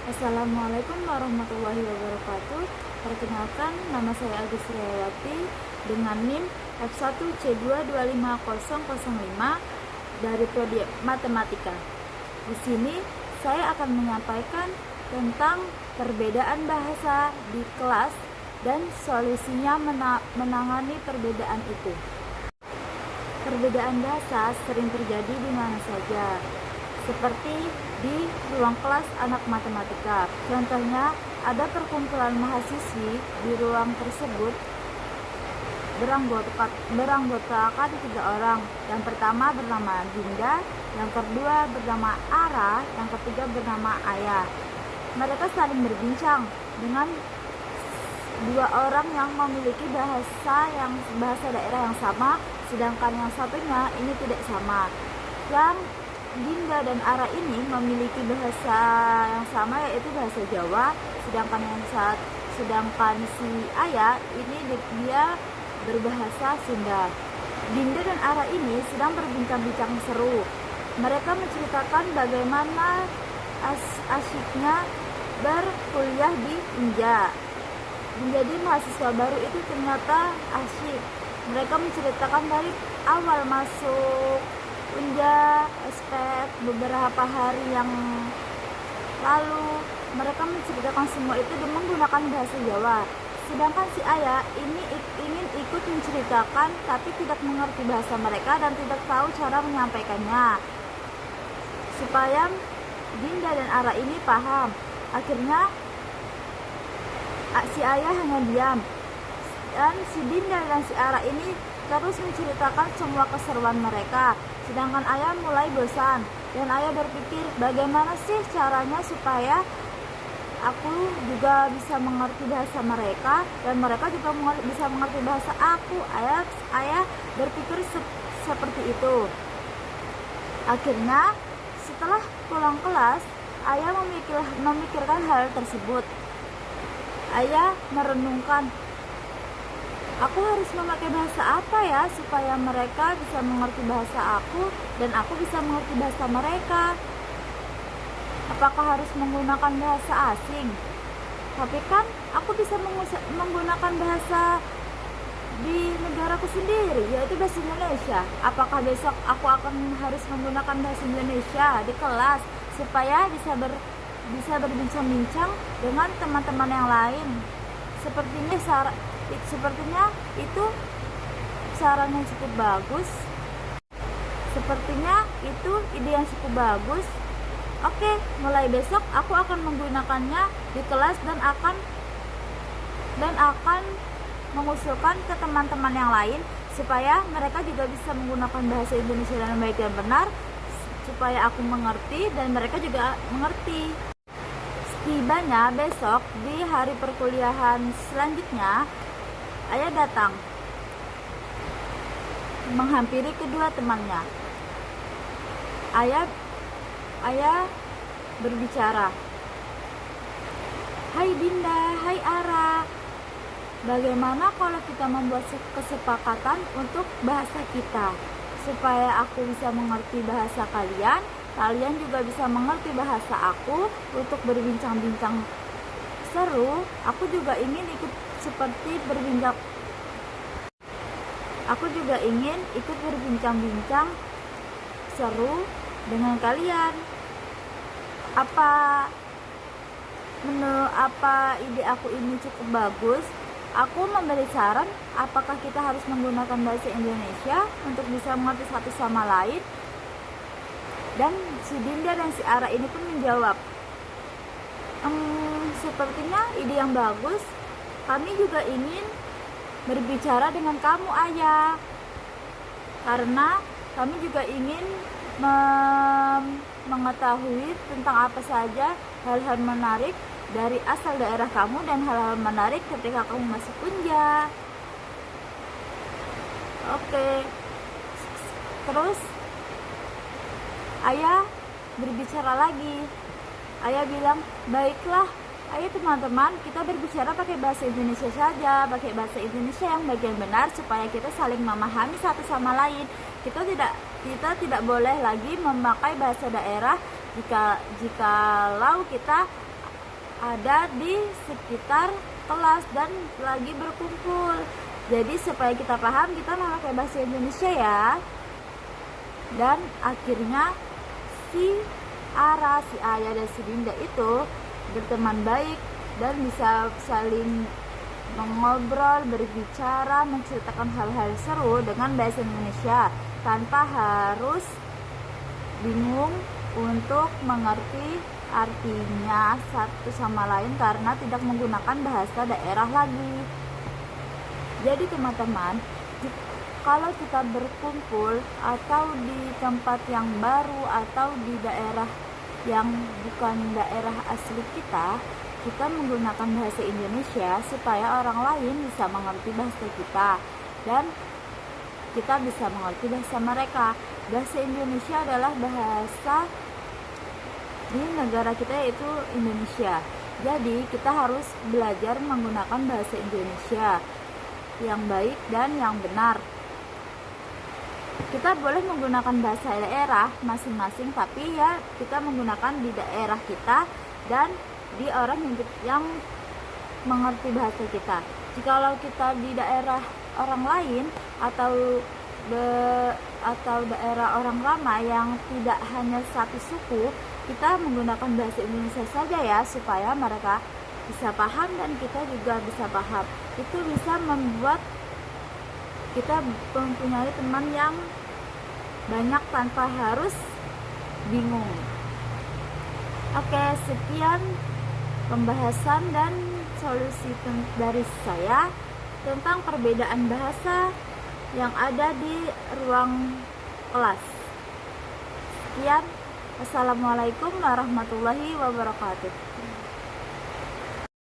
Assalamualaikum warahmatullahi wabarakatuh. Perkenalkan, nama saya Agus Riyawati dengan NIM F1C2250005 dari Prodi Matematika. Di sini saya akan menyampaikan tentang perbedaan bahasa di kelas dan solusinya menangani perbedaan itu. Perbedaan bahasa sering terjadi di mana saja, seperti di ruang kelas anak matematika. Contohnya, ada perkumpulan mahasiswi di ruang tersebut beranggotakan 3 orang. Yang pertama bernama Dinda, yang kedua bernama Ara, yang ketiga bernama Ayah. Mereka saling berbincang dengan 2 orang yang memiliki bahasa daerah yang sama, sedangkan yang satunya ini tidak sama. Yang Dinda dan Ara ini memiliki bahasa yang sama, yaitu bahasa Jawa, sedangkan si Ayah ini dia berbahasa Sunda. Dinda dan Ara ini sedang berbincang-bincang seru. Mereka menceritakan bagaimana asyiknya berkuliah di Unja. Menjadi mahasiswa baru itu ternyata asyik. Mereka menceritakan dari awal masuk Unja, aspek beberapa hari yang lalu. Mereka menceritakan semua itu dengan menggunakan bahasa Jawa. Sedangkan si Ayah ini ingin ikut menceritakan tapi tidak mengerti bahasa mereka dan tidak tahu cara menyampaikannya, supaya Dinda dan Ara ini paham. Akhirnya si Ayah hanya diam, dan si Dinda dan si Ara ini terus menceritakan semua keseruan mereka. Sedangkan Ayah mulai bosan, dan Ayah berpikir bagaimana sih caranya supaya aku juga bisa mengerti bahasa mereka dan mereka juga bisa mengerti bahasa aku. Ayah berpikir seperti itu. Akhirnya setelah pulang kelas, Ayah memikirkan hal tersebut. Ayah merenungkan, aku harus memakai bahasa apa ya supaya mereka bisa mengerti bahasa aku dan aku bisa mengerti bahasa mereka? Apakah harus menggunakan bahasa asing? Tapi kan aku bisa menggunakan bahasa di negaraku sendiri, yaitu bahasa Indonesia. Apakah besok aku akan harus menggunakan bahasa Indonesia di kelas supaya bisa berbincang-bincang dengan teman-teman yang lain? Sepertinya itu saran yang cukup bagus. Sepertinya itu ide yang cukup bagus. Oke, mulai besok aku akan menggunakannya di kelas dan akan mengusulkan ke teman-teman yang lain supaya mereka juga bisa menggunakan bahasa Indonesia dengan baik dan benar, supaya aku mengerti dan mereka juga mengerti. Setibanya besok di hari perkuliahan selanjutnya, Ayah datang menghampiri kedua temannya. Ayah berbicara, "Hai Dinda, hai Ara, bagaimana kalau kita membuat kesepakatan untuk bahasa kita, supaya aku bisa mengerti bahasa kalian, kalian juga bisa mengerti bahasa aku untuk berbincang-bincang seru. Aku juga ingin ikut berbincang-bincang seru dengan kalian. Apa ide aku ini cukup bagus? Aku memberi saran, apakah kita harus menggunakan bahasa Indonesia untuk bisa mengerti satu sama lain?" Dan si Dinda dan si Ara ini pun menjawab, "Sepertinya ide yang bagus. Kami juga ingin berbicara dengan kamu, Ayah, karena kami juga ingin mengetahui tentang apa saja hal-hal menarik dari asal daerah kamu dan hal-hal menarik ketika kamu masuk Unja." Oke. Terus Ayah berbicara lagi. Ayah bilang, "Baiklah, ayo teman-teman, kita berbicara pakai bahasa Indonesia saja, pakai bahasa Indonesia yang bagian benar supaya kita saling memahami satu sama lain. Kita tidak boleh lagi memakai bahasa daerah jikalau kita ada di sekitar kelas dan lagi berkumpul. Jadi supaya kita paham, kita memakai bahasa Indonesia ya. Dan akhirnya si Ara, si Ayah, dan si Dinda itu berteman baik dan bisa saling mengobrol, berbicara, menceritakan hal-hal seru dengan bahasa Indonesia tanpa harus bingung untuk mengerti artinya satu sama lain karena tidak menggunakan bahasa daerah lagi. Jadi teman-teman, kalau kita berkumpul atau di tempat yang baru atau di daerah yang bukan daerah asli kita menggunakan bahasa Indonesia supaya orang lain bisa mengerti bahasa kita dan kita bisa mengerti bahasa mereka. Bahasa Indonesia adalah bahasa di negara kita, yaitu Indonesia. Jadi kita harus belajar menggunakan bahasa Indonesia yang baik dan yang benar. Kita boleh menggunakan bahasa daerah masing-masing, tapi ya kita menggunakan di daerah kita dan di orang yang mengerti bahasa kita. Jikalau kita di daerah orang lain atau daerah orang ramai yang tidak hanya satu suku, kita menggunakan bahasa Indonesia saja ya, supaya mereka bisa paham dan kita juga bisa paham. Itu bisa membuat kita mempunyai teman yang banyak tanpa harus bingung. Oke, sekian pembahasan dan solusi dari saya tentang perbedaan bahasa yang ada di ruang kelas. Sekian, wassalamualaikum warahmatullahi wabarakatuh.